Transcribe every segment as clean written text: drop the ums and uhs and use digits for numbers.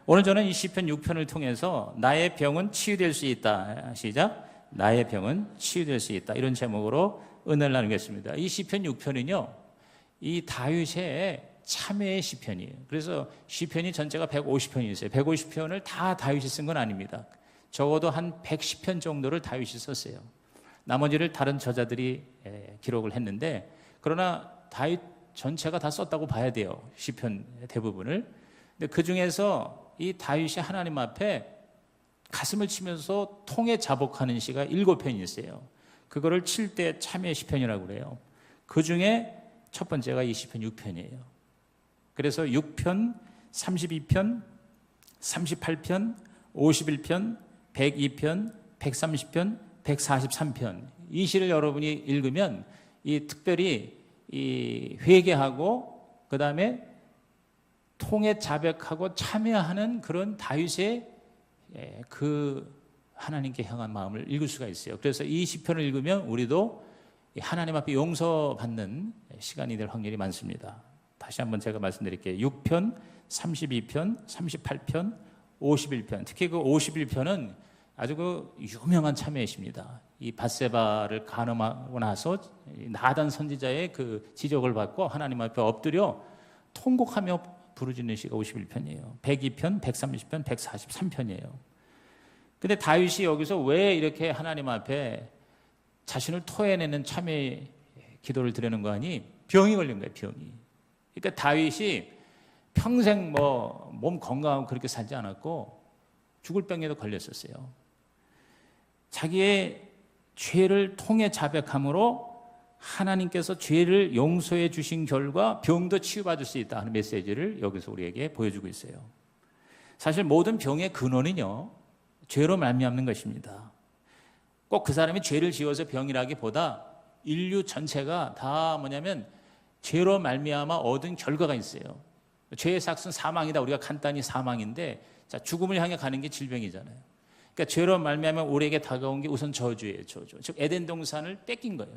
오늘 저는 이 시편 6편을 통해서 나의 병은 치유될 수 있다. 시작. 나의 병은 치유될 수 있다. 이런 제목으로 은혜를 나누겠습니다. 이 시편 6편은요, 이 다윗의 참회의 시편이에요. 그래서 시편이 전체가 150편이 있어요. 150편을 다 다윗이 쓴 건 아닙니다. 적어도 한 110편 정도를 다윗이 썼어요. 나머지를 다른 저자들이 기록을 했는데, 그러나 다윗 전체가 다 썼다고 봐야 돼요. 시편 대부분을. 근데 그 중에서 이 다윗이 하나님 앞에 가슴을 치면서 통에 자복하는 시가 7편이 있어요. 그거를 칠 때 참회 시편이라고 그래요. 그 중에 첫 번째가 이 시편 6편이에요. 그래서 6편, 32편, 38편, 51편, 102편, 130편, 143편. 이 시를 여러분이 읽으면 이 특별히 이 회개하고 그다음에 통에 자백하고 참여하는 그런 다윗의 그 하나님께 향한 마음을 읽을 수가 있어요. 그래서 이 시편을 읽으면 우리도 하나님 앞에 용서받는 시간이 될 확률이 많습니다. 다시 한번 제가 말씀드릴게요. 6편, 32편, 38편, 51편. 특히 그 51편은 아주 그 유명한 참회십니다. 이 밧세바를 간음하고 나서 나단 선지자의 그 지적을 받고 하나님 앞에 엎드려 통곡하며 부르짖는 시가 51편이에요. 102편, 130편, 143편이에요. 근데 다윗이 여기서 왜 이렇게 하나님 앞에 자신을 토해내는 참회 기도를 드리는 거 아니? 병이 걸린 거예요, 병이. 그러니까 다윗이 평생 몸 건강하고 그렇게 살지 않았고 죽을 병에도 걸렸었어요. 자기의 죄를 통해 자백함으로 하나님께서 죄를 용서해 주신 결과 병도 치유받을 수 있다 하는 메시지를 여기서 우리에게 보여주고 있어요. 사실 모든 병의 근원은요, 죄로 말미암는 것입니다. 꼭 그 사람이 죄를 지어서 병이라기보다 인류 전체가 다 뭐냐면 죄로 말미암아 얻은 결과가 있어요. 죄의 삭은 사망이다. 우리가 간단히 사망인데, 자, 죽음을 향해 가는 게 질병이잖아요. 그러니까 죄로 말미암아 우리에게 다가온 게 우선 저주예요, 저주. 즉 에덴 동산을 뺏긴 거예요.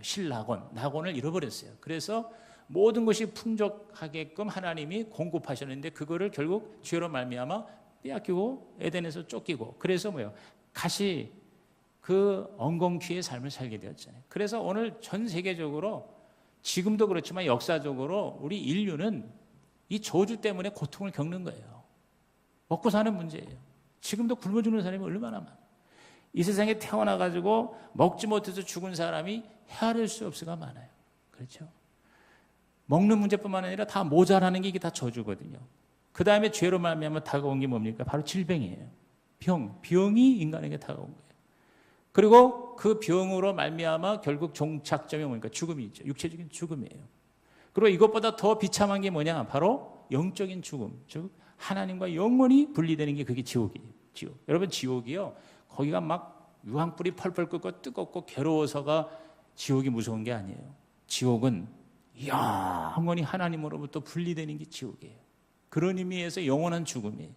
낙원을 잃어버렸어요. 그래서 모든 것이 풍족하게끔 하나님이 공급하셨는데 그거를 결국 죄로 말미암아 빼앗기고 에덴에서 쫓기고, 그래서 뭐예요? 다시 그 엉겅퀴의 삶을 살게 되었잖아요. 그래서 오늘 전 세계적으로 지금도 그렇지만 역사적으로 우리 인류는 이 저주 때문에 고통을 겪는 거예요. 먹고 사는 문제예요. 지금도 굶어 죽는 사람이 얼마나 많아요. 이 세상에 태어나가지고 먹지 못해서 죽은 사람이 헤아릴 수 없을까 많아요. 그렇죠? 먹는 문제뿐만 아니라 다 모자라는 게 이게 다 저주거든요. 그 다음에 죄로 말미암아 다가온 게 뭡니까? 바로 질병이에요. 병이 인간에게 다가온 거예요. 그리고 그 병으로 말미암아 결국 종착점이 뭡니까? 죽음이 있죠. 육체적인 죽음이에요. 그리고 이것보다 더 비참한 게 뭐냐? 바로 영적인 죽음. 즉 하나님과 영원히 분리되는 게 그게 지옥이에요. 지옥. 여러분, 지옥이요, 거기가 막 유황불이 펄펄 끓고 뜨겁고 괴로워서가 지옥이 무서운 게 아니에요. 지옥은 영원히 하나님으로부터 분리되는 게 지옥이에요. 그런 의미에서 영원한 죽음이에요.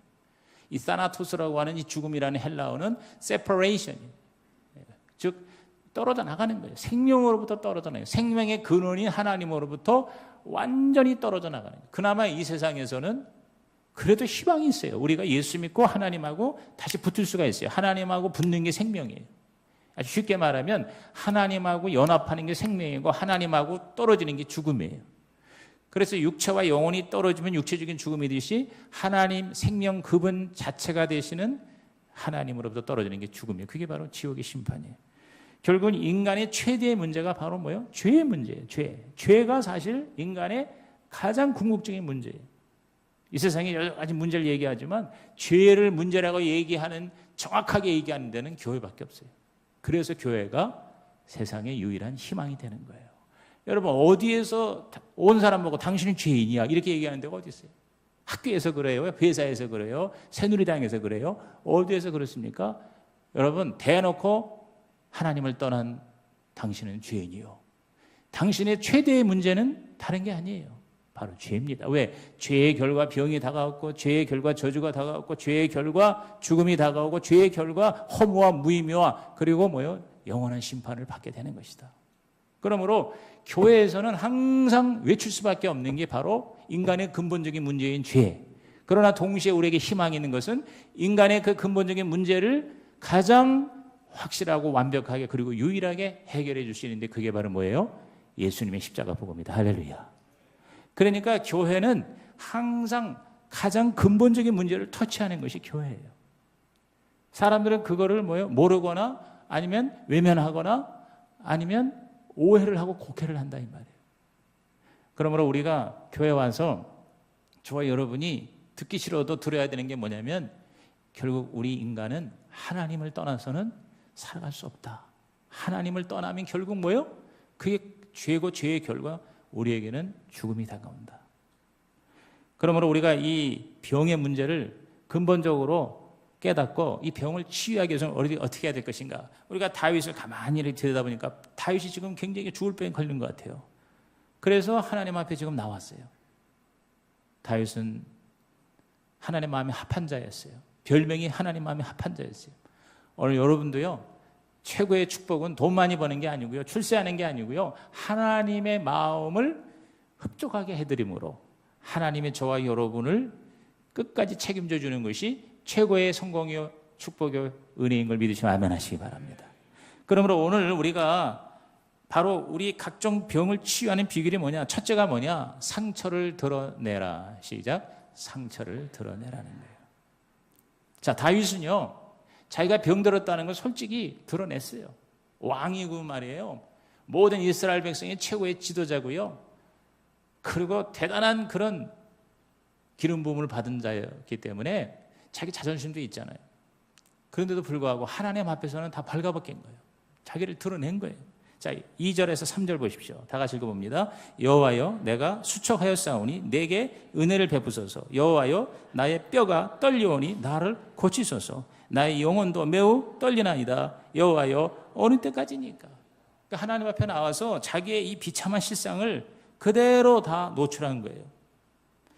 이 사나토스라고 하는 이 죽음이라는 헬라어는 separation이에요. 즉 떨어져 나가는 거예요. 생명으로부터 떨어져 나가요. 생명의 근원인 하나님으로부터 완전히 떨어져 나가는 거예요. 그나마 이 세상에서는 그래도 희망이 있어요. 우리가 예수 믿고 하나님하고 다시 붙을 수가 있어요. 하나님하고 붙는 게 생명이에요. 아주 쉽게 말하면 하나님하고 연합하는 게 생명이고 하나님하고 떨어지는 게 죽음이에요. 그래서 육체와 영혼이 떨어지면 육체적인 죽음이듯이 하나님 생명 그분 자체가 되시는 하나님으로부터 떨어지는 게 죽음이에요. 그게 바로 지옥의 심판이에요. 결국은 인간의 최대의 문제가 바로 뭐예요? 죄의 문제예요. 죄가 사실 인간의 가장 궁극적인 문제예요. 이 세상에 여러 가지 문제를 얘기하지만 죄를 문제라고 얘기하는, 정확하게 얘기하는 데는 교회밖에 없어요. 그래서 교회가 세상의 유일한 희망이 되는 거예요. 여러분, 어디에서 온 사람 보고 당신은 죄인이야 이렇게 얘기하는 데가 어디 있어요? 학교에서 그래요? 회사에서 그래요? 새누리당에서 그래요? 어디에서 그렇습니까? 여러분, 대놓고 하나님을 떠난 당신은 죄인이요. 당신의 최대의 문제는 다른 게 아니에요. 바로 죄입니다. 왜? 죄의 결과 병이 다가왔고, 죄의 결과 저주가 다가왔고, 죄의 결과 죽음이 다가오고, 죄의 결과 허무와 무의미와 그리고 뭐요? 영원한 심판을 받게 되는 것이다. 그러므로 교회에서는 항상 외칠 수밖에 없는 게 바로 인간의 근본적인 문제인 죄. 그러나 동시에 우리에게 희망이 있는 것은 인간의 그 근본적인 문제를 가장 확실하고 완벽하게 그리고 유일하게 해결해 주시는데 그게 바로 뭐예요? 예수님의 십자가 복음이다. 할렐루야. 그러니까 교회는 항상 가장 근본적인 문제를 터치하는 것이 교회예요. 사람들은 그거를 모르거나 아니면 외면하거나 아니면 오해를 하고 곡해를 한다 이 말이에요. 그러므로 우리가 교회 와서 저와 여러분이 듣기 싫어도 들어야 되는 게 뭐냐면 결국 우리 인간은 하나님을 떠나서는 살아갈 수 없다. 하나님을 떠나면 결국 뭐예요? 그게 죄고 죄의 결과 우리에게는 죽음이 다가온다. 그러므로 우리가 이 병의 문제를 근본적으로 깨닫고 이 병을 치유하기 위해서는 어떻게 해야 될 것인가? 우리가 다윗을 가만히 이렇게 들여다보니까 다윗이 지금 굉장히 죽을 병에 걸린 것 같아요. 그래서 하나님 앞에 지금 나왔어요. 다윗은 하나님 마음에 합한 자였어요. 별명이 하나님 마음에 합한 자였어요. 오늘 여러분도요, 최고의 축복은 돈 많이 버는 게 아니고요, 출세하는 게 아니고요, 하나님의 마음을 흡족하게 해드림으로 하나님의 저와 여러분을 끝까지 책임져 주는 것이 최고의 성공이요 축복이요 은혜인 걸 믿으시면 아멘 하시기 바랍니다. 그러므로 오늘 우리가 바로 우리 각종 병을 치유하는 비결이 뭐냐? 첫째가 뭐냐? 상처를 드러내라. 시작. 상처를 드러내라는 거예요. 자, 다윗은요, 자기가 병들었다는 걸 솔직히 드러냈어요. 왕이고 말이에요. 모든 이스라엘 백성의 최고의 지도자고요. 그리고 대단한 그런 기름 부음을 받은 자였기 때문에 자기 자존심도 있잖아요. 그런데도 불구하고 하나님 앞에서는 다 발가벗긴 거예요. 자기를 드러낸 거예요. 자, 2절에서 3절 보십시오. 다 같이 읽어봅니다. 여호와여, 내가 수척하였사오니 내게 은혜를 베푸소서. 여호와여, 나의 뼈가 떨리오니 나를 고치소서. 나의 영혼도 매우 떨리나이다. 여호와여, 어느 때까지니까? 그러니까 하나님 앞에 나와서 자기의 이 비참한 실상을 그대로 다 노출한 거예요.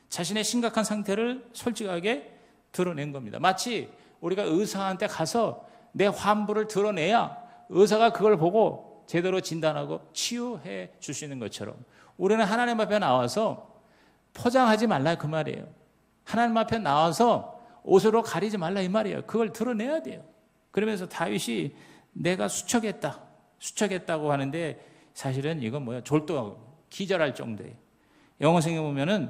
자신의 심각한 상태를 솔직하게 드러낸 겁니다. 마치 우리가 의사한테 가서 내 환부를 드러내야 의사가 그걸 보고 제대로 진단하고 치유해 주시는 것처럼 우리는 하나님 앞에 나와서 포장하지 말라 그 말이에요. 하나님 앞에 나와서 옷으로 가리지 말라 이 말이에요. 그걸 드러내야 돼요. 그러면서 다윗이 내가 수척했다고 하는데 사실은 이건 뭐야? 졸도하고 기절할 정도예요. 영어 성경에 보면은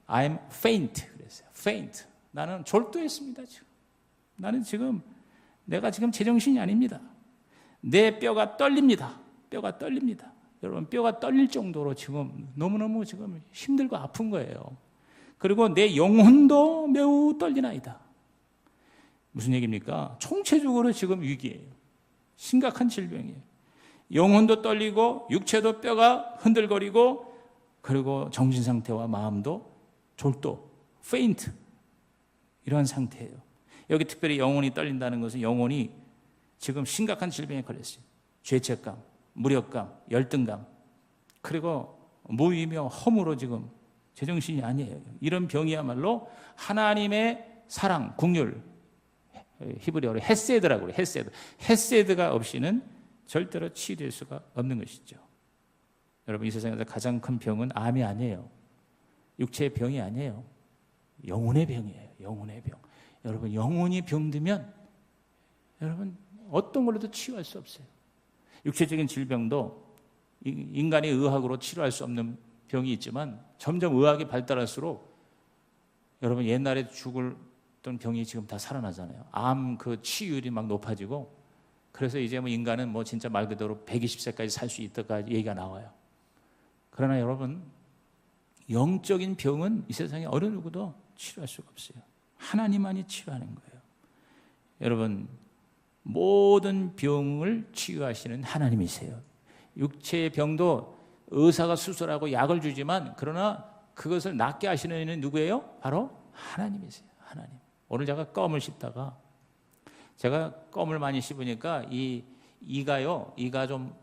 I'm faint 그랬어요. faint. 나는 졸도했습니다. 지금 내가 지금 제정신이 아닙니다. 내 뼈가 떨립니다. 뼈가 떨립니다. 여러분, 뼈가 떨릴 정도로 지금 너무너무 지금 힘들고 아픈 거예요. 그리고 내 영혼도 매우 떨리나이다. 무슨 얘기입니까? 총체적으로 지금 위기예요. 심각한 질병이에요. 영혼도 떨리고 육체도 뼈가 흔들거리고 그리고 정신 상태와 마음도 졸도, faint 이런 상태예요. 여기 특별히 영혼이 떨린다는 것은 영혼이 지금 심각한 질병에 걸렸어요. 죄책감, 무력감, 열등감, 그리고 무의며 허무로 지금 제정신이 아니에요. 이런 병이야말로 하나님의 사랑, 긍휼, 히브리어로 헤세드라고 그래요. 헤세드가 없이는 절대로 치유될 수가 없는 것이죠. 여러분, 이 세상에서 가장 큰 병은 암이 아니에요. 육체의 병이 아니에요. 영혼의 병이에요. 영혼의 병. 여러분, 영혼이 병들면 여러분 어떤 걸로도 치유할 수 없어요. 육체적인 질병도 인간의 의학으로 치료할 수 없는 병이 있지만 점점 의학이 발달할수록 여러분 옛날에 죽었던 병이 지금 다 살아나잖아요. 암 그 치유율이 막 높아지고 그래서 이제 뭐 인간은 뭐 진짜 말 그대로 120세까지 살 수 있다까지 얘기가 나와요. 그러나 여러분 영적인 병은 이 세상에 어느 누구도 치료할 수가 없어요. 하나님만이 치료하는 거예요. 여러분 모든 병을 치유하시는 하나님이세요. 육체의 병도 의사가 수술하고 약을 주지만 그러나 그것을 낫게 하시는 이는 누구예요? 바로 하나님이세요. 하나님. 오늘 제가 껌을 씹다가 제가 껌을 많이 씹으니까 이가 좀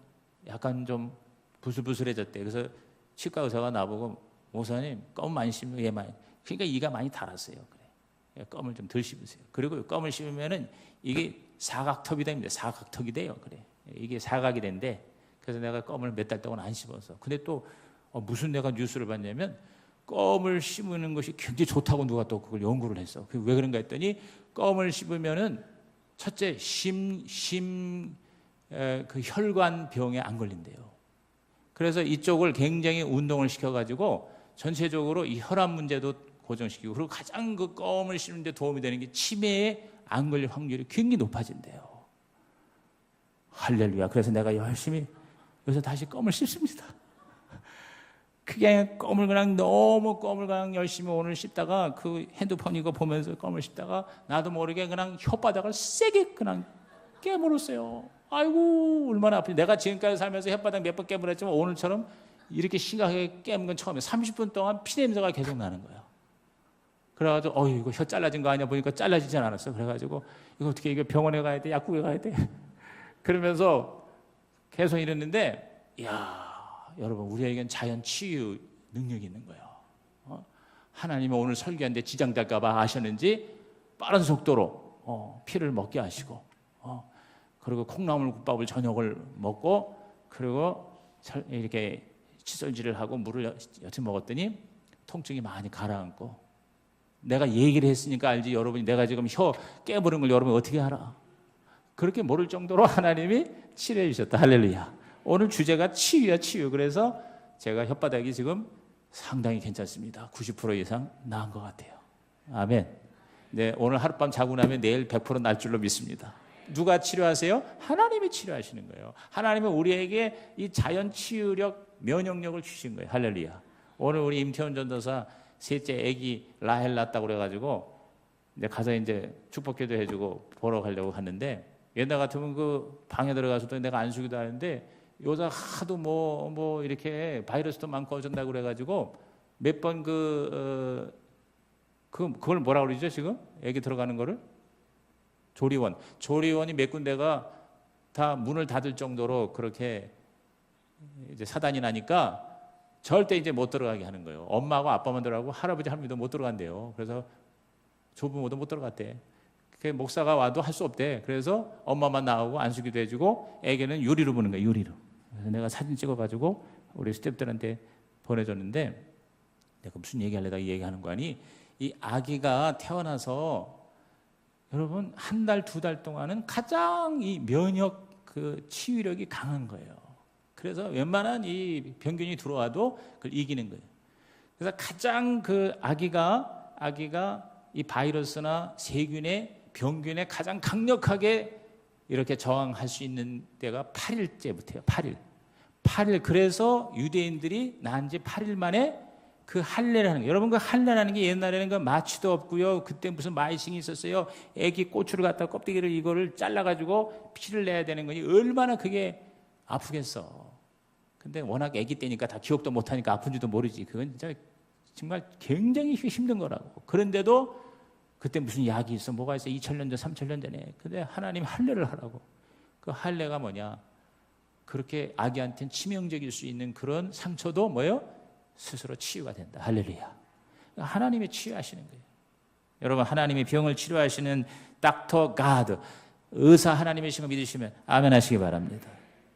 약간 좀 부슬부슬해졌대요. 그래서 치과 의사가 나보고 목사님 껌 많이 씹으면 얘 많이 그러니까 이가 많이 달았어요. 그래. 껌을 좀 덜 씹으세요. 그리고 껌을 씹으면은 이게 사각턱이 됩니다. 사각턱이 돼요. 그래. 이게 사각이 된대. 그래서 내가 껌을 몇 달 동안 안 씹어서. 근데 또 무슨 내가 뉴스를 봤냐면 껌을 씹는 것이 굉장히 좋다고 누가 또 그걸 연구를 했어. 그게 왜 그런가 했더니 껌을 씹으면은 첫째 그 혈관 병에 안 걸린대요. 그래서 이쪽을 굉장히 운동을 시켜가지고 전체적으로 이 혈압 문제도 고정시키고, 그리고 가장 그 껌을 씹는 데 도움이 되는 게 치매에 안 걸릴 확률이 굉장히 높아진대요. 할렐루야. 그래서 내가 열심히 여기서 다시 껌을 씹습니다. 그게 껌을 그냥 너무 껌을 그냥 열심히 오늘 씹다가 그 핸드폰 이거 보면서 껌을 씹다가 나도 모르게 그냥 혓바닥을 세게 그냥 깨물었어요. 아이고 얼마나 아프지. 내가 지금까지 살면서 혓바닥 몇 번 깨물었지만 오늘처럼 이렇게 심하게 깨문 건 처음이에요. 30분 동안 피냄새가 계속 나는 거야. 그래가지고 이거 혀 잘라진 거 아니야 보니까 잘라지진 않았어. 그래가지고 이거 어떻게, 이거 병원에 가야 돼, 약국에 가야 돼 그러면서 계속 이랬는데, 이야 여러분, 우리에겐 자연 치유 능력이 있는 거예요. 하나님은 오늘 설교하는데 지장될까 봐 아셨는지 빠른 속도로 피를 먹게 하시고, 그리고 콩나물국밥을 저녁을 먹고, 그리고 이렇게 칫솔질을 하고 물을 여튼 먹었더니 통증이 많이 가라앉고, 내가 얘기를 했으니까 알지, 여러분이 내가 지금 혀 깨무른 걸 여러분이 어떻게 알아? 그렇게 모를 정도로 하나님이 치료해 주셨다. 할렐루야. 오늘 주제가 치유야, 치유. 그래서 제가 혓바닥이 지금 상당히 괜찮습니다. 90% 이상 나은 것 같아요. 아멘. 네, 오늘 하룻밤 자고 나면 내일 100% 날 줄로 믿습니다. 누가 치료하세요? 하나님이 치료하시는 거예요. 하나님은 우리에게 이 자연 치유력, 면역력을 주신 거예요. 할렐루야. 오늘 우리 임태훈 전도사 셋째 아기 라헬 낳았다고 그래가지고 이제 가서 이제 축복기도 해주고 보러 가려고 갔는데, 옛날 같으면 그 방에 들어가서도 내가 안수기도 하는데, 요새 하도 뭐 이렇게 바이러스도 많고 어쩐다고 그래가지고 몇 번 그걸 뭐라 그러죠 지금? 애기 들어가는 거를? 조리원이 몇 군데가 다 문을 닫을 정도로 그렇게 이제 사단이 나니까 절대 이제 못 들어가게 하는 거예요. 엄마하고 아빠만 들어가고 할아버지 할머니도 못 들어간대요. 그래서 조부모도 못 들어갔대. 그 목사가 와도 할 수 없대. 그래서 엄마만 나오고 안수기도 해주고, 애기는 유리로 보는 거예요. 유리로. 그래서 내가 사진 찍어가지고 우리 스태프들한테 보내줬는데, 내가 무슨 얘기하려다가 이 얘기하는 거 아니? 이 아기가 태어나서 여러분 한 달, 두 달 동안은 가장 이 면역 그 치유력이 강한 거예요. 그래서 웬만한 이 병균이 들어와도 그걸 이기는 거예요. 그래서 가장 그 아기가 이 바이러스나 세균에, 병균에 가장 강력하게 이렇게 저항할 수 있는 때가 8일째부터예요. 8일. 그래서 유대인들이 낳은 지 8일 만에 그 할례라는 거. 여러분 그 할례라는 게 옛날에는 그 마취도 없고요. 그때 무슨 마이싱이 있었어요. 애기 고추를 갖다 껍데기를 이거를 잘라가지고 피를 내야 되는 거니 얼마나 그게 아프겠어. 근데 워낙 애기 때니까 다 기억도 못하니까 아픈 줄도 모르지. 그건 진짜 정말 굉장히 힘든 거라고. 그런데도 그때 무슨 약이 있어, 뭐가 있어, 2000년 전, 3000년 전에. 근데 하나님 할례를 하라고. 그 할례가 뭐냐? 그렇게 아기한테는 치명적일 수 있는 그런 상처도 뭐예요? 스스로 치유가 된다. 할렐루야. 하나님이 치유하시는 거예요. 여러분, 하나님이 병을 치료하시는 닥터 가드, 의사 하나님이신 거 믿으시면 아멘 하시기 바랍니다.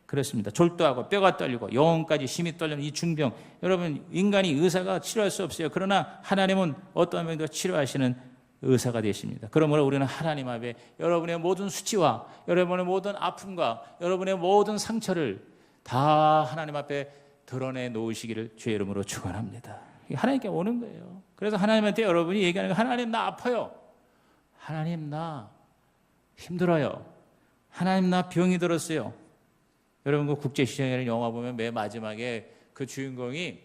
그렇습니다. 졸도하고 뼈가 떨리고 영혼까지 심이 떨리는 이 중병, 여러분 인간이 의사가 치료할 수 없어요. 그러나 하나님은 어떠한 병도 치료하시는 의사가 되십니다. 그러므로 우리는 하나님 앞에 여러분의 모든 수치와 여러분의 모든 아픔과 여러분의 모든 상처를 다 하나님 앞에 드러내 놓으시기를 주의 이름으로 축원합니다. 하나님께 오는 거예요. 그래서 하나님한테 여러분이 얘기하는 거, 하나님 나 아파요. 하나님 나 힘들어요. 하나님 나 병이 들었어요. 여러분 그 국제시장이라는 영화 보면 맨 마지막에 그 주인공이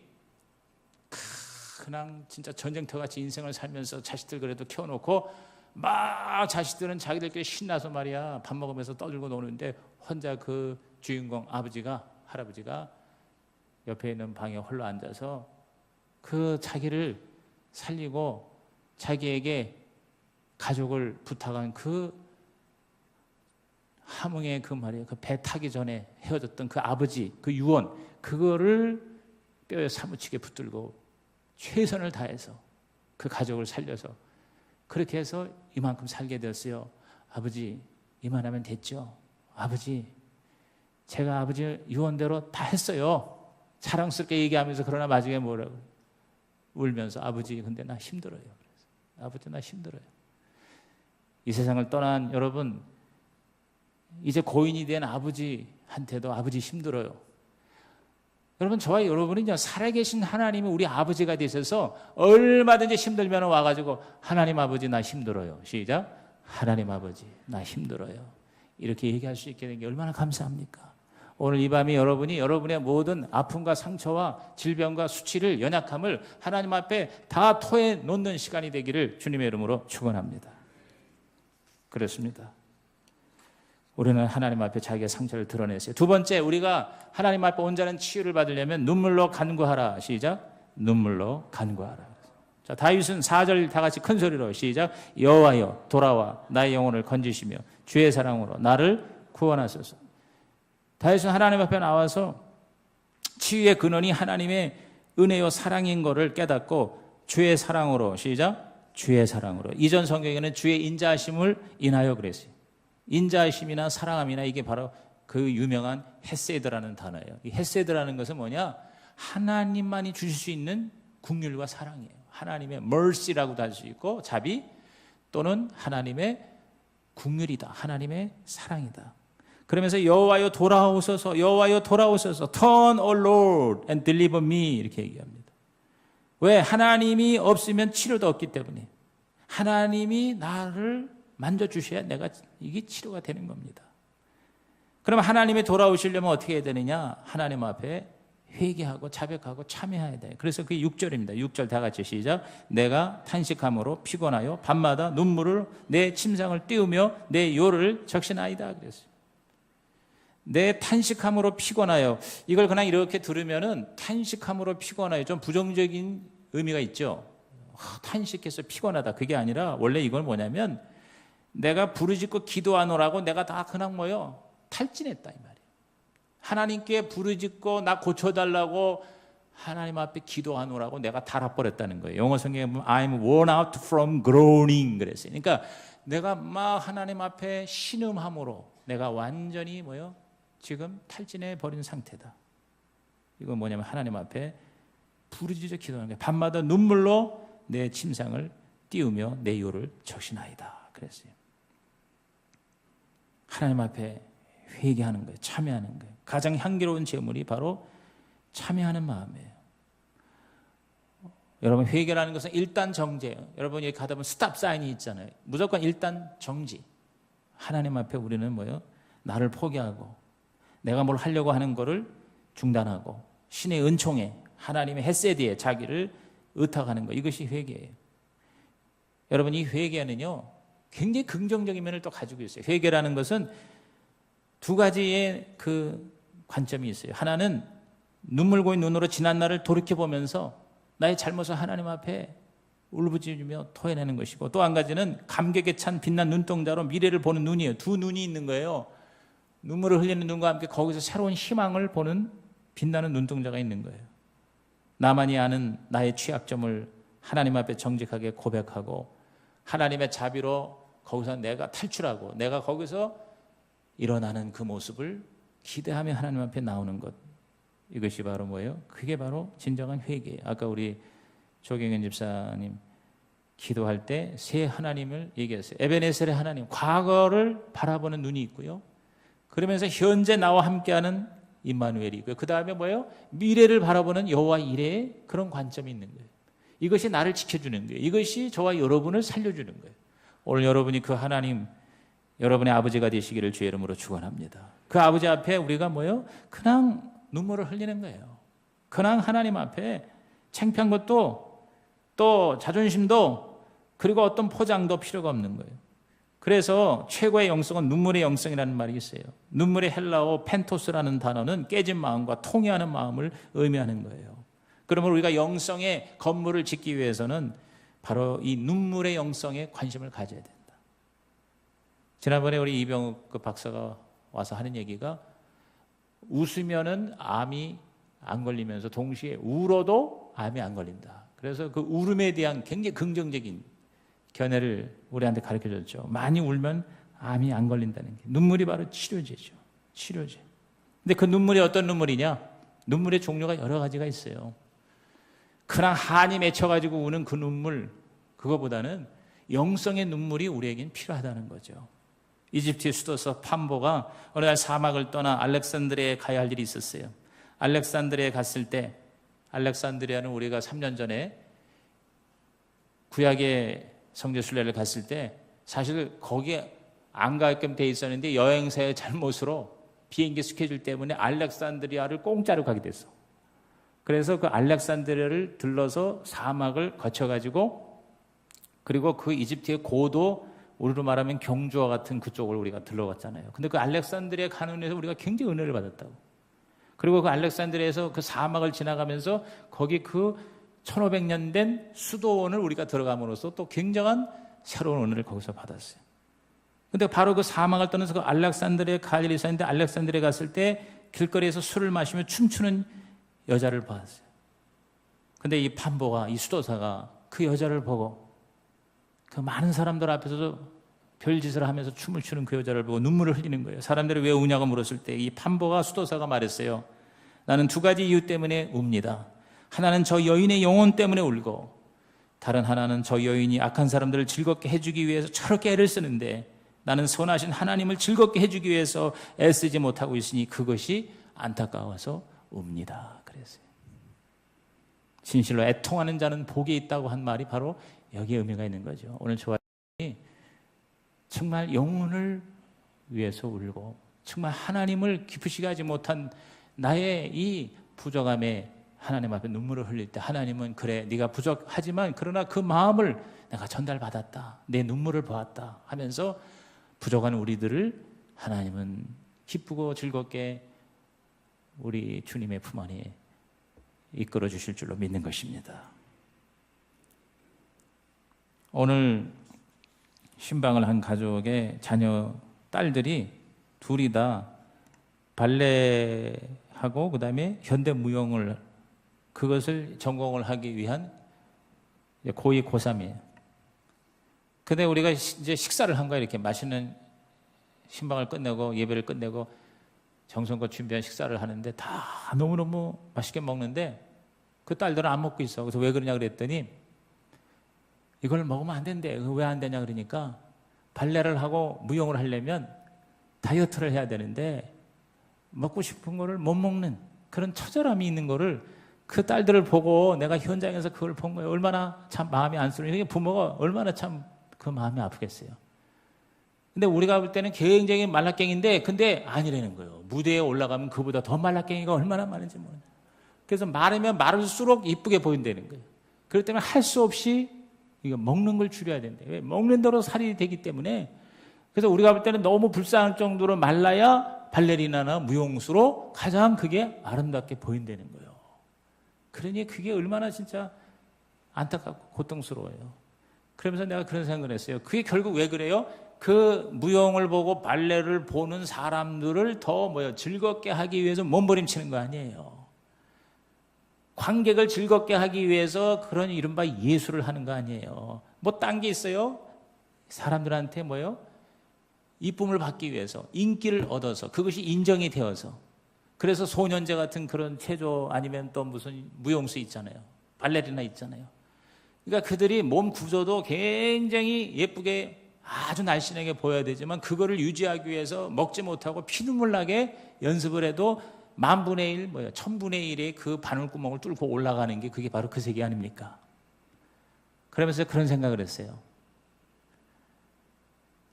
그냥 진짜 전쟁터같이 인생을 살면서 자식들 그래도 키워놓고 막 자식들은 자기들끼리 신나서 말이야 밥 먹으면서 떠들고 노는데 혼자 그 주인공 할아버지가 옆에 있는 방에 홀로 앉아서 그 자기를 살리고 자기에게 가족을 부탁한 그 함흥의 그 말이에요. 그 배 타기 전에 헤어졌던 그 아버지, 그 유언, 그거를 뼈에 사무치게 붙들고 최선을 다해서 그 가족을 살려서 그렇게 해서 이만큼 살게 되었어요. 아버지, 이만하면 됐죠? 아버지, 제가 아버지 유언대로 다 했어요. 자랑스럽게 얘기하면서. 그러나 마지막에 뭐라고? 울면서 아버지 근데 나 힘들어요. 그래서 아버지 나 힘들어요. 이 세상을 떠난 여러분, 이제 고인이 된 아버지한테도 아버지 힘들어요. 여러분, 저와 여러분은요, 살아계신 하나님이 우리 아버지가 되셔서 얼마든지 힘들면 와가지고 하나님 아버지 나 힘들어요. 시작. 하나님 아버지 나 힘들어요. 이렇게 얘기할 수 있게 된 게 얼마나 감사합니까? 오늘 이 밤이 여러분이 여러분의 모든 아픔과 상처와 질병과 수치를, 연약함을 하나님 앞에 다 토해 놓는 시간이 되기를 주님의 이름으로 축원합니다. 그렇습니다. 우리는 하나님 앞에 자기의 상처를 드러냈어요. 두 번째, 우리가 하나님 앞에 온전한 치유를 받으려면 눈물로 간구하라. 시작. 눈물로 간구하라. 자, 다윗은 4절 다 같이 큰 소리로 시작. 여호와여 돌아와 나의 영혼을 건지시며 주의 사랑으로 나를 구원하소서. 다윗은 하나님 앞에 나와서 치유의 근원이 하나님의 은혜요 사랑인 것을 깨닫고 주의 사랑으로 시작. 주의 사랑으로. 이전 성경에는 주의 인자하심을 인하여 그랬어요. 인자하심이나 사랑함이나 이게 바로 그 유명한 헤세드라는 단어예요. 이 헤세드라는 것은 뭐냐? 하나님만이 주실 수 있는 긍휼과 사랑이에요. 하나님의 mercy라고도 할 수 있고 자비 또는 하나님의 긍휼이다. 하나님의 사랑이다. 그러면서 여호와여 돌아오소서, 여호와여 돌아오소서, turn, O Lord, and deliver me 이렇게 얘기합니다. 왜? 하나님이 없으면 치료도 없기 때문에 하나님이 나를 만져주셔야 내가 이게 치료가 되는 겁니다. 그럼 하나님이 돌아오시려면 어떻게 해야 되느냐? 하나님 앞에 회개하고 자백하고 참여해야 돼요. 그래서 그게 6절입니다. 6절 다 같이 시작. 내가 탄식함으로 피곤하여 밤마다 눈물을 내 침상을 띄우며 내 요를 적시나이다 그랬어요. 내 탄식함으로 피곤하여. 이걸 그냥 이렇게 들으면은 탄식함으로 피곤하여 좀 부정적인 의미가 있죠. 탄식해서 피곤하다. 그게 아니라 원래 이건 뭐냐면 내가 부르짖고 기도하노라고 내가 다 그냥 뭐요? 탈진했다 이 말이에요. 하나님께 부르짖고 나 고쳐달라고 하나님 앞에 기도하노라고 내가 달아버렸다는 거예요. 영어 성경에 보면 I'm worn out from groaning 그랬어요. 그러니까 내가 막 하나님 앞에 신음함으로 내가 완전히 뭐요? 지금 탈진해 버린 상태다. 이건 뭐냐면 하나님 앞에 부르짖어 기도하는 거예요. 밤마다 눈물로 내 침상을 띄우며 내 요를 적시나이다 그랬어요. 하나님 앞에 회개하는 거예요. 참여하는 거예요. 가장 향기로운 제물이 바로 참여하는 마음이에요. 여러분, 회개라는 것은 일단 정지예요. 여러분 여기 가다 보면 스탑 사인이 있잖아요. 무조건 일단 정지. 하나님 앞에 우리는 뭐예요? 나를 포기하고 내가 뭘 하려고 하는 거를 중단하고 신의 은총에 하나님의 헤세드에 자기를 의탁하는 거. 이것이 회개예요. 여러분, 이 회개는요 굉장히 긍정적인 면을 또 가지고 있어요. 회개라는 것은 두 가지의 그 관점이 있어요. 하나는 눈물 고인 눈으로 지난 날을 돌이켜보면서 나의 잘못을 하나님 앞에 울부짖으며 토해내는 것이고, 또 한 가지는 감격에 찬 빛난 눈동자로 미래를 보는 눈이에요. 두 눈이 있는 거예요. 눈물을 흘리는 눈과 함께 거기서 새로운 희망을 보는 빛나는 눈동자가 있는 거예요. 나만이 아는 나의 취약점을 하나님 앞에 정직하게 고백하고 하나님의 자비로 거기서 내가 탈출하고 내가 거기서 일어나는 그 모습을 기대하며 하나님 앞에 나오는 것. 이것이 바로 뭐예요? 그게 바로 진정한 회개예요. 아까 우리 조경현 집사님 기도할 때 새 하나님을 얘기했어요. 에베네셀의 하나님, 과거를 바라보는 눈이 있고요. 그러면서 현재 나와 함께하는 임마누엘이 있고요. 그 다음에 뭐예요? 미래를 바라보는 여호와 이레의 그런 관점이 있는 거예요. 이것이 나를 지켜주는 거예요. 이것이 저와 여러분을 살려주는 거예요. 오늘 여러분이 그 하나님, 여러분의 아버지가 되시기를 주의 이름으로 축원합니다. 그 아버지 앞에 우리가 뭐예요? 그냥 눈물을 흘리는 거예요. 그냥 하나님 앞에 창피한 것도 또 자존심도 그리고 어떤 포장도 필요가 없는 거예요. 그래서 최고의 영성은 눈물의 영성이라는 말이 있어요. 눈물의 헬라어 펜토스라는 단어는 깨진 마음과 통회하는 마음을 의미하는 거예요. 그러면 우리가 영성의 건물을 짓기 위해서는 바로 이 눈물의 영성에 관심을 가져야 된다. 지난번에 우리 이병욱 그 박사가 와서 하는 얘기가 웃으면은 암이 안 걸리면서 동시에 울어도 암이 안 걸린다. 그래서 그 울음에 대한 굉장히 긍정적인 견해를 우리한테 가르쳐줬죠. 많이 울면 암이 안 걸린다는 게. 눈물이 바로 치료제죠. 치료제. 근데 그 눈물이 어떤 눈물이냐? 눈물의 종류가 여러 가지가 있어요. 그냥 한이 맺혀가지고 우는 그 눈물, 그거보다는 영성의 눈물이 우리에겐 필요하다는 거죠. 이집트의 수도서 판보가 어느 날 사막을 떠나 알렉산드리아에 가야 할 일이 있었어요. 알렉산드리아에 갔을 때, 알렉산드리아는 우리가 3년 전에 구약의 성지순례를 갔을 때 사실 거기에 안 가게끔 돼 있었는데 여행사의 잘못으로 비행기 스케줄 때문에 알렉산드리아를 공짜로 가게 됐어. 그래서 그 알렉산드리아를 들러서 사막을 거쳐가지고, 그리고 그 이집트의 고도, 우리로 말하면 경주와 같은 그쪽을 우리가 들러갔잖아요. 근데 그 알렉산드리아 가는 데서 우리가 굉장히 은혜를 받았다고. 그리고 그 알렉산드리아에서 그 사막을 지나가면서 거기 그 1500년 된 수도원을 우리가 들어감으로써 또 굉장한 새로운 은혜를 거기서 받았어요. 근데 바로 그 사막을 떠나서 그 알렉산드리아에 갈 일이 있었는데, 알렉산드리아에 갔을 때 길거리에서 술을 마시며 춤추는 여자를 봤어요. 근데 이 판보가, 이 수도사가 그 여자를 보고, 그 많은 사람들 앞에서도 별짓을 하면서 춤을 추는 그 여자를 보고 눈물을 흘리는 거예요. 사람들이 왜 우냐고 물었을 때 이 판보가, 수도사가 말했어요. 나는 두 가지 이유 때문에 웁니다. 하나는 저 여인의 영혼 때문에 울고, 다른 하나는 저 여인이 악한 사람들을 즐겁게 해주기 위해서 저렇게 애를 쓰는데 나는 선하신 하나님을 즐겁게 해주기 위해서 애쓰지 못하고 있으니 그것이 안타까워서 웁니다. 그랬어요. 진실로 애통하는 자는 복이 있다고 한 말이 바로 여기에 의미가 있는 거죠. 오늘 저와 정말 영혼을 위해서 울고, 정말 하나님을 기쁘시게 하지 못한 나의 이 부족함에 하나님 앞에 눈물을 흘릴 때 하나님은 그래, 네가 부족하지만 그러나 그 마음을 내가 전달받았다, 내 눈물을 보았다 하면서 부족한 우리들을 하나님은 기쁘고 즐겁게 우리 주님의 품 안에 이끌어 주실 줄로 믿는 것입니다. 오늘 신방을 한 가족의 자녀 딸들이 둘이 다 발레하고 그다음에 현대무용을, 그것을 전공을 하기 위한 고2, 고3이에요. 근데 우리가 이제 식사를 한 거야. 이렇게 맛있는 신방을 끝내고 예배를 끝내고 정성껏 준비한 식사를 하는데 다 너무너무 맛있게 먹는데 그 딸들은 안 먹고 있어. 그래서 왜 그러냐 그랬더니 이걸 먹으면 안 된대. 왜 안 되냐 그러니까 발레를 하고 무용을 하려면 다이어트를 해야 되는데 먹고 싶은 거를 못 먹는 그런 처절함이 있는 거를 그 딸들을 보고 내가 현장에서 그걸 본 거예요. 얼마나 참 마음이 안쓰러워. 부모가 얼마나 참 그 마음이 아프겠어요. 근데 우리가 볼 때는 굉장히 말라깽인데 근데 아니라는 거예요. 무대에 올라가면 그보다 더 말라깽이가 얼마나 많은지 모르는. 그래서 말하면 말할수록 이쁘게 보인다는 거예요. 그렇기 때문에 할 수 없이 이거 먹는 걸 줄여야 된대. 왜? 먹는 대로 살이 되기 때문에. 그래서 우리가 볼 때는 너무 불쌍할 정도로 말라야 발레리나나 무용수로 가장 그게 아름답게 보인다는 거예요. 그러니 그게 얼마나 진짜 안타깝고 고통스러워요. 그러면서 내가 그런 생각을 했어요. 그게 결국 왜 그래요? 그 무용을 보고 발레를 보는 사람들을 더 즐겁게 하기 위해서 몸부림치는 거 아니에요. 관객을 즐겁게 하기 위해서 그런 이른바 예술을 하는 거 아니에요. 뭐 딴 게 있어요? 사람들한테 이쁨을 받기 위해서, 인기를 얻어서, 그것이 인정이 되어서. 그래서 소년제 같은 그런 체조 아니면 또 무슨 무용수 있잖아요. 발레리나 있잖아요. 그러니까 그들이 몸 구조도 굉장히 예쁘게 아주 날씬하게 보여야 되지만 그거를 유지하기 위해서 먹지 못하고 피눈물 나게 연습을 해도 10,000분의 1, 1000분의 1의 그 바늘구멍을 뚫고 올라가는 게 그게 바로 그 세계 아닙니까? 그러면서 그런 생각을 했어요.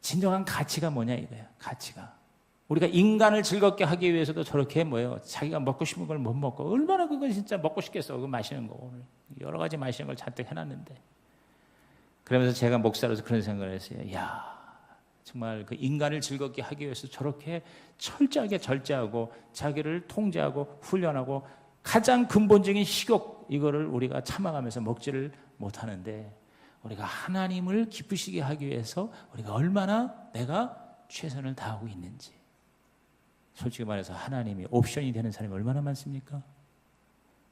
진정한 가치가 뭐냐 이거야. 가치가. 우리가 인간을 즐겁게 하기 위해서도 저렇게 자기가 먹고 싶은 걸 못 먹고 얼마나 그거 진짜 먹고 싶겠어. 그거 마시는 거 오늘 여러 가지 마시는 걸 잔뜩 해놨는데. 그러면서 제가 목사로서 그런 생각을 했어요. 야, 정말 그 인간을 즐겁게 하기 위해서 저렇게 철저하게 절제하고 자기를 통제하고 훈련하고 가장 근본적인 식욕 이거를 우리가 참아가면서 먹지를 못하는데 우리가 하나님을 기쁘시게 하기 위해서 우리가 얼마나 내가 최선을 다하고 있는지. 솔직히 말해서 하나님이 옵션이 되는 사람이 얼마나 많습니까?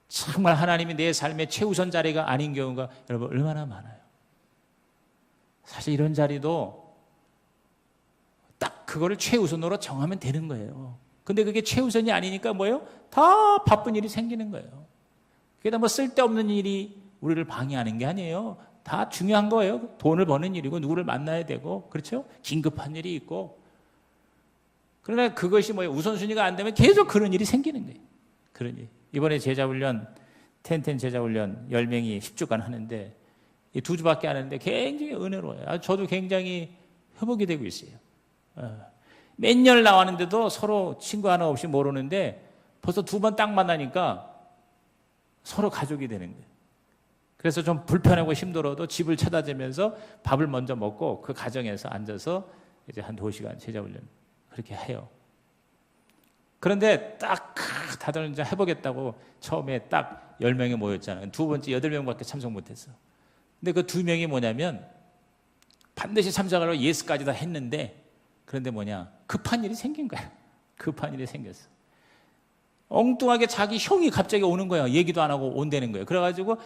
정말 하나님이 내 삶의 최우선 자리가 아닌 경우가 여러분 얼마나 많아요. 사실 이런 자리도 딱 그거를 최우선으로 정하면 되는 거예요. 근데 그게 최우선이 아니니까 다 바쁜 일이 생기는 거예요. 그게 다 뭐 쓸데없는 일이 우리를 방해하는 게 아니에요. 다 중요한 거예요. 돈을 버는 일이고 누구를 만나야 되고 그렇죠? 긴급한 일이 있고. 그러나 그것이 뭐 우선순위가 안 되면 계속 그런 일이 생기는 거예요. 그런 일. 이번에 제자훈련 텐텐 제자훈련 10명이 10주간 하는데 이 2주밖에 안 하는데 굉장히 은혜로워요. 저도 굉장히 회복이 되고 있어요. 몇 년 나왔는데도 서로 친구 하나 없이 모르는데 벌써 2번 딱 만나니까 서로 가족이 되는 거예요. 그래서 좀 불편하고 힘들어도 집을 찾아주면서 밥을 먼저 먹고 그 가정에서 앉아서 이제 한 2시간 제자훈련 그렇게 해요. 그런데 딱 다들 이제 해보겠다고 처음에 딱 10명이 모였잖아요. 두 번째 8명밖에 참석 못했어. 근데 그 2명이 뭐냐면 반드시 참석하려고 예스까지 다 했는데 그런데 뭐냐 급한 일이 생긴 거야. 급한 일이 생겼어. 엉뚱하게 자기 형이 갑자기 오는 거야. 얘기도 안 하고 온다는 거예요. 그래가지고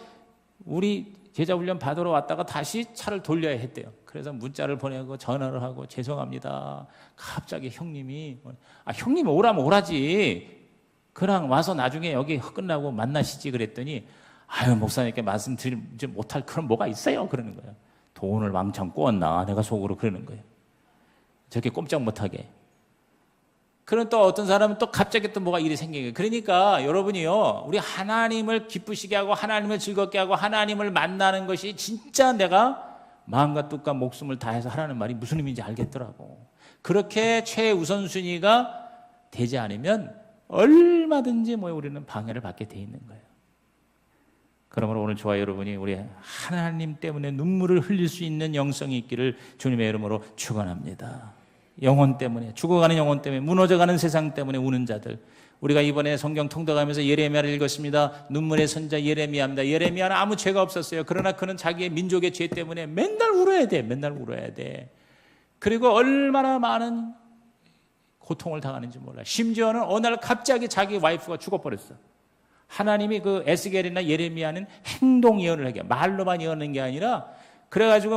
우리 제자훈련 받으러 왔다가 다시 차를 돌려야 했대요. 그래서 문자를 보내고 전화를 하고 죄송합니다. 갑자기 형님이 형님 오라면 오라지. 그냥 와서 나중에 여기 끝나고 만나시지 그랬더니 아유 목사님께 말씀드리지 못할 그런 뭐가 있어요. 그러는 거예요. 돈을 왕창 꼬았나 내가 속으로 그러는 거예요. 저렇게 꼼짝 못하게. 그런 또 어떤 사람은 또 갑자기 또 뭐가 일이 생기는 거예요. 그러니까 여러분이요, 우리 하나님을 기쁘시게 하고 하나님을 즐겁게 하고 하나님을 만나는 것이 진짜 내가 마음과 뜻과 목숨을 다해서 하라는 말이 무슨 의미인지 알겠더라고. 그렇게 최우선순위가 되지 않으면 얼마든지 우리는 방해를 받게 돼 있는 거예요. 그러므로 오늘 저와 여러분이 우리 하나님 때문에 눈물을 흘릴 수 있는 영성이 있기를 주님의 이름으로 축원합니다. 영혼 때문에, 죽어가는 영혼 때문에, 무너져가는 세상 때문에 우는 자들. 우리가 이번에 성경 통독하면서 예레미야를 읽었습니다. 눈물의 선자 예레미야입니다. 예레미야는 아무 죄가 없었어요. 그러나 그는 자기의 민족의 죄 때문에 맨날 울어야 돼. 맨날 울어야 돼. 그리고 얼마나 많은 고통을 당하는지 몰라. 심지어는 어느 날 갑자기 자기 와이프가 죽어버렸어. 하나님이 그 에스겔이나 예레미야는 행동 예언을 하게, 말로만 예언하는 게 아니라 그래가지고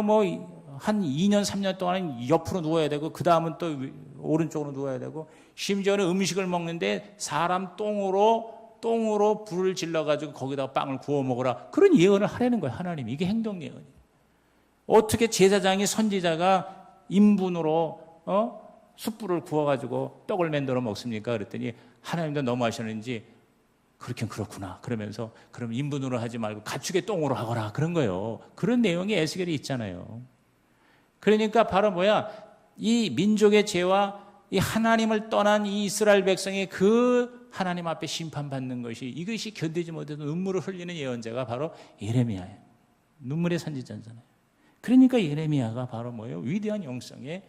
한 2년, 3년 동안은 옆으로 누워야 되고 그 다음은 또 오른쪽으로 누워야 되고 심지어는 음식을 먹는데 사람 똥으로 불을 질러가지고 거기다가 빵을 구워 먹으라. 그런 예언을 하라는 거예요. 하나님이. 이게 행동 예언이에요. 어떻게 제사장이 선지자가 인분으로 숯불을 구워가지고 떡을 만들어 먹습니까? 그랬더니 하나님도 너무하셨는지 그렇긴 그렇구나. 그러면서 그럼 인분으로 하지 말고 가축의 똥으로 하거라. 그런 거예요. 그런 내용이 에스겔에 있잖아요. 그러니까 바로 이 민족의 죄와 이 하나님을 떠난 이 이스라엘 백성의 그 하나님 앞에 심판받는 것이 이것이 견디지 못해서 눈물을 흘리는 예언자가 바로 예레미야예요. 눈물의 선지자잖아요. 그러니까 예레미야가 바로 위대한 영성의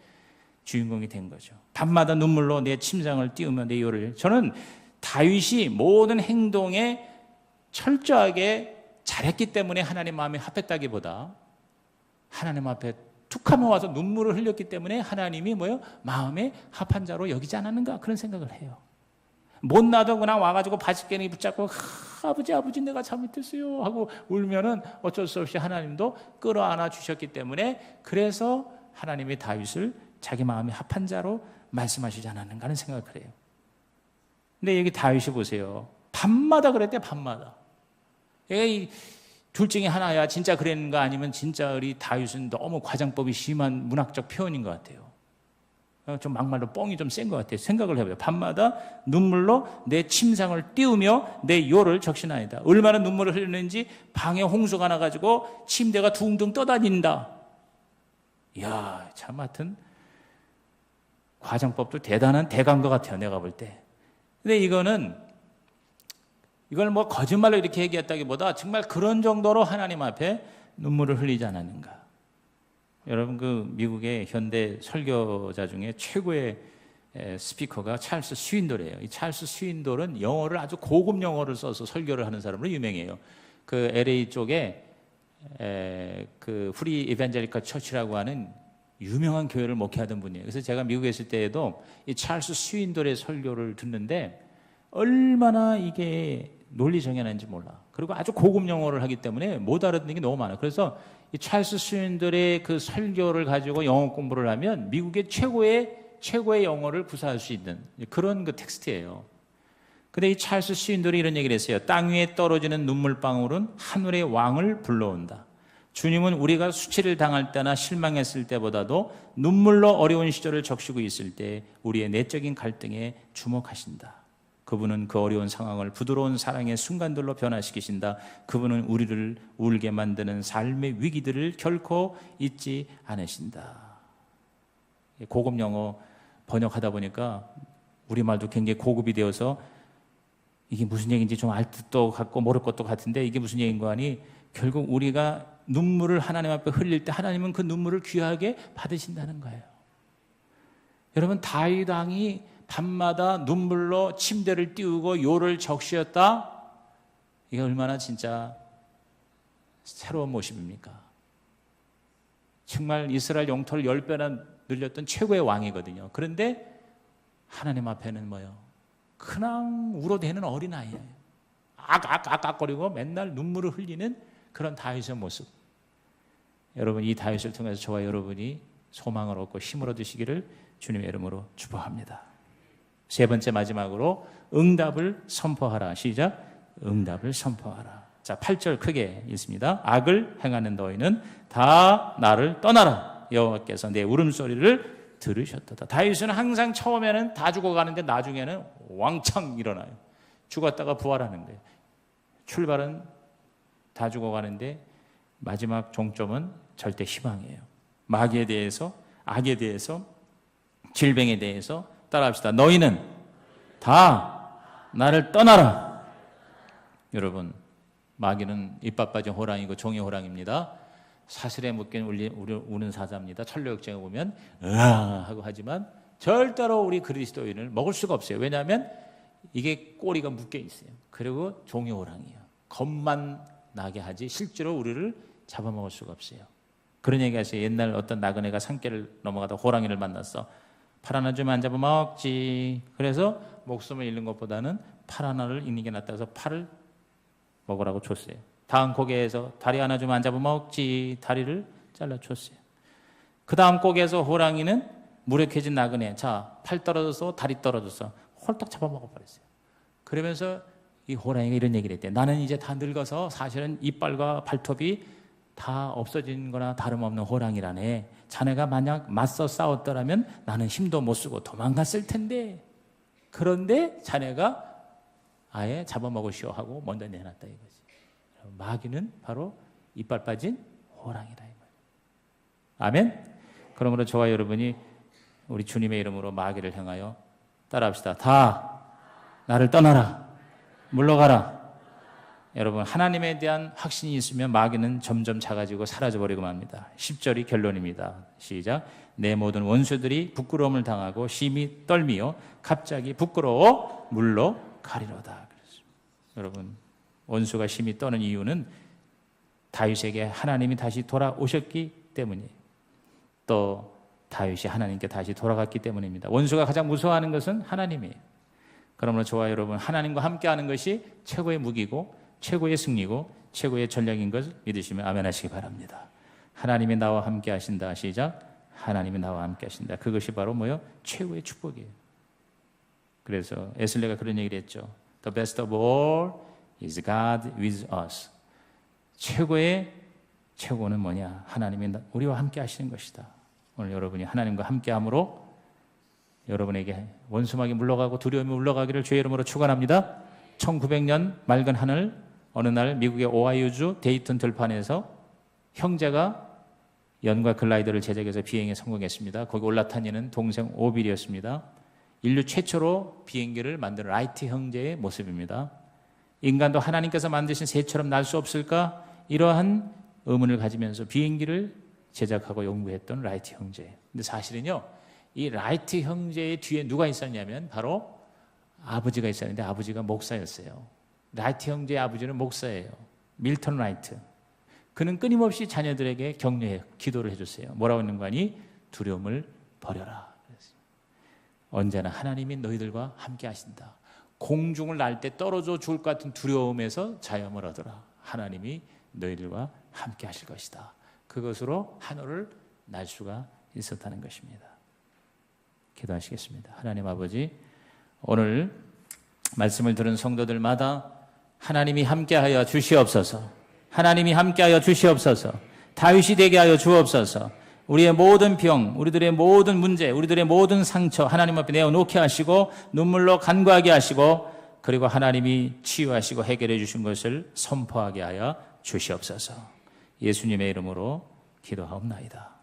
주인공이 된 거죠. 밤마다 눈물로 내 침상을 띄우며 내 요를. 저는 다윗이 모든 행동에 철저하게 잘했기 때문에 하나님 마음에 합했다기보다 하나님 앞에 툭하면 와서 눈물을 흘렸기 때문에 하나님이 마음에 합한 자로 여기지 않았는가 그런 생각을 해요. 못나도 그냥 와가지고 바지깨니 붙잡고 아버지 내가 잘못했어요 하고 울면은 어쩔 수 없이 하나님도 끌어안아 주셨기 때문에 그래서 하나님이 다윗을 자기 마음에 합한 자로 말씀하시지 않았는가 하는 생각을 해요. 근데 여기 다윗이 보세요. 밤마다 그랬대. 밤마다. 얘가 둘 중에 하나야. 진짜 그랬는가 아니면 진짜 우리 다윗은 너무 과장법이 심한 문학적 표현인 것 같아요. 좀 막말로 뻥이 좀 센 것 같아요. 생각을 해봐요. 밤마다 눈물로 내 침상을 띄우며 내 요를 적시나이다. 얼마나 눈물을 흘리는지 방에 홍수가 나가지고 침대가 둥둥 떠다닌다. 이야, 참 하여튼 과장법도 대단한 대가인 것 같아요. 내가 볼 때. 근데 이걸 거짓말로 이렇게 얘기했다기보다 정말 그런 정도로 하나님 앞에 눈물을 흘리지 않았는가. 여러분 미국의 현대 설교자 중에 최고의 스피커가 찰스 스윈돌이에요. 이 찰스 스윈돌은 영어를 아주 고급 영어를 써서 설교를 하는 사람으로 유명해요. 그 LA 쪽에 그 프리 이벤젤리컬 처치라고 하는 유명한 교회를 목회하던 분이에요. 그래서 제가 미국에 있을 때에도 이 찰스 스윈돌의 설교를 듣는데 얼마나 이게 논리 정연한지 몰라. 그리고 아주 고급 영어를 하기 때문에 못 알아듣는 게 너무 많아요. 그래서 이 찰스 스윈돌의 그 설교를 가지고 영어 공부를 하면 미국의 최고의 영어를 구사할 수 있는 그런 그 텍스트예요. 근데 이 찰스 시인들이 이런 얘기를 했어요. 땅 위에 떨어지는 눈물방울은 하늘의 왕을 불러온다. 주님은 우리가 수치를 당할 때나 실망했을 때보다도 눈물로 어려운 시절을 적시고 있을 때 우리의 내적인 갈등에 주목하신다. 그분은 그 어려운 상황을 부드러운 사랑의 순간들로 변화시키신다. 그분은 우리를 울게 만드는 삶의 위기들을 결코 잊지 않으신다. 고급 영어 번역하다 보니까 우리말도 굉장히 고급이 되어서 이게 무슨 얘기인지 좀 알 뜻도 같고 모를 것도 같은데 이게 무슨 얘기인 거 아니? 결국 우리가 눈물을 하나님 앞에 흘릴 때 하나님은 그 눈물을 귀하게 받으신다는 거예요. 여러분, 다윗 왕이 밤마다 눈물로 침대를 띄우고 요를 적시었다. 이게 얼마나 진짜 새로운 모습입니까? 정말 이스라엘 영토를 10배나 늘렸던 최고의 왕이거든요. 그런데 하나님 앞에는 뭐요? 그냥 울어대는 어린아이예요. 악악악악거리고 맨날 눈물을 흘리는 그런 다윗의 모습. 여러분, 이 다윗을 통해서 저와 여러분이 소망을 얻고 힘을 얻으시기를 주님의 이름으로 축복합니다. 세 번째, 마지막으로 응답을 선포하라. 시작. 응답을 선포하라. 자, 8절 크게 읽습니다. 악을 행하는 너희는 다 나를 떠나라. 여호와께서 내 울음소리를 들으셨도다. 다윗은 항상 처음에는 다 죽어가는데 나중에는 왕창 일어나요. 죽었다가 부활하는 거예요. 출발은 다 죽어가는데 마지막 종점은 절대 희망이에요. 마귀에 대해서, 악에 대해서, 질병에 대해서 따라합시다. 너희는 다 나를 떠나라. 여러분, 마귀는 이빨 빠진 호랑이고 종이 호랑입니다. 사슬에 묶인 우는 사자입니다. 천로역정에 보면 으아 하고 하지만 절대로 우리 그리스도인을 먹을 수가 없어요. 왜냐하면 이게 꼬리가 묶여 있어요. 그리고 종이 호랑이에요. 겁만 나게 하지 실제로 우리를 잡아먹을 수가 없어요. 그런 얘기 하세요. 옛날 어떤 나그네가 산길을 넘어가다 호랑이를 만났어. 팔 하나 주면 안 잡아먹지. 그래서 목숨을 잃는 것보다는 팔 하나를 잃는 게 낫다 해서 팔을 먹으라고 줬어요. 다음 고개에서 다리 하나 주면 안 잡아먹지. 다리를 잘라줬어요. 그 다음 고개에서 호랑이는 무력해진 나그네. 자, 팔 떨어져서 다리 떨어져서 홀딱 잡아먹어버렸어요. 그러면서 이 호랑이가 이런 얘기를 했대요. 나는 이제 다 늙어서 사실은 이빨과 발톱이 다 없어진 거나 다름없는 호랑이라네. 자네가 만약 맞서 싸웠더라면 나는 힘도 못 쓰고 도망갔을 텐데. 그런데 자네가 아예 잡아먹으시오 하고 먼저 내놨다 이거지. 마귀는 바로 이빨 빠진 호랑이다 이 말이에요. 아멘. 그러므로 저와 여러분이 우리 주님의 이름으로 마귀를 향하여 따라합시다. 다 나를 떠나라. 물러가라. 여러분, 하나님에 대한 확신이 있으면 마귀는 점점 작아지고 사라져버리고 맙니다. 10절이 결론입니다. 시작. 내 모든 원수들이 부끄러움을 당하고 심히 떨미어 갑자기 부끄러워 물러가리로다. 여러분, 원수가 심히 떠는 이유는 다윗에게 하나님이 다시 돌아오셨기 때문이에요. 또 다윗이 하나님께 다시 돌아갔기 때문입니다. 원수가 가장 무서워하는 것은 하나님이에요. 그러므로 저와 여러분, 하나님과 함께하는 것이 최고의 무기고 최고의 승리고 최고의 전략인 것을 믿으시면 아멘 하시기 바랍니다. 하나님이 나와 함께 하신다. 시작. 하나님이 나와 함께 하신다. 그것이 바로 뭐요? 최고의 축복이에요. 그래서 에슬레가 그런 얘기를 했죠. The best of all is God with us. 최고의 최고는 뭐냐? 하나님이 우리와 함께 하시는 것이다. 오늘 여러분이 하나님과 함께함으로 여러분에게 원수막이 물러가고 두려움이 물러가기를 주의 이름으로 축원합니다. 1900년 맑은 하늘 어느 날 미국의 오하이오주 데이턴 들판에서 형제가 연과 글라이더를 제작해서 비행에 성공했습니다. 거기 올라탄 이는 동생 오빌이었습니다. 인류 최초로 비행기를 만든 라이트 형제의 모습입니다. 인간도 하나님께서 만드신 새처럼 날 수 없을까? 이러한 의문을 가지면서 비행기를 제작하고 연구했던 라이트 형제. 근데 사실은요, 이 라이트 형제의 뒤에 누가 있었냐면 바로 아버지가 있었는데 아버지가 목사였어요. 라이트 형제의 아버지는 목사예요. 밀턴 라이트. 그는 끊임없이 자녀들에게 격려해 기도를 해줬어요. 뭐라고 했는 거 아니? 두려움을 버려라. 언제나 하나님이 너희들과 함께 하신다. 공중을 날 때 떨어져 죽을 것 같은 두려움에서 자유함을 얻어라. 하나님이 너희들과 함께 하실 것이다. 그것으로 하늘을 날 수가 있었다는 것입니다. 기도하시겠습니다. 하나님 아버지, 오늘 말씀을 들은 성도들마다 하나님이 함께하여 주시옵소서. 하나님이 함께하여 주시옵소서. 다윗이 되게 하여 주옵소서. 우리의 모든 병, 우리들의 모든 문제, 우리들의 모든 상처 하나님 앞에 내어놓게 하시고 눈물로 간구하게 하시고 그리고 하나님이 치유하시고 해결해 주신 것을 선포하게 하여 주시옵소서. 예수님의 이름으로 기도하옵나이다.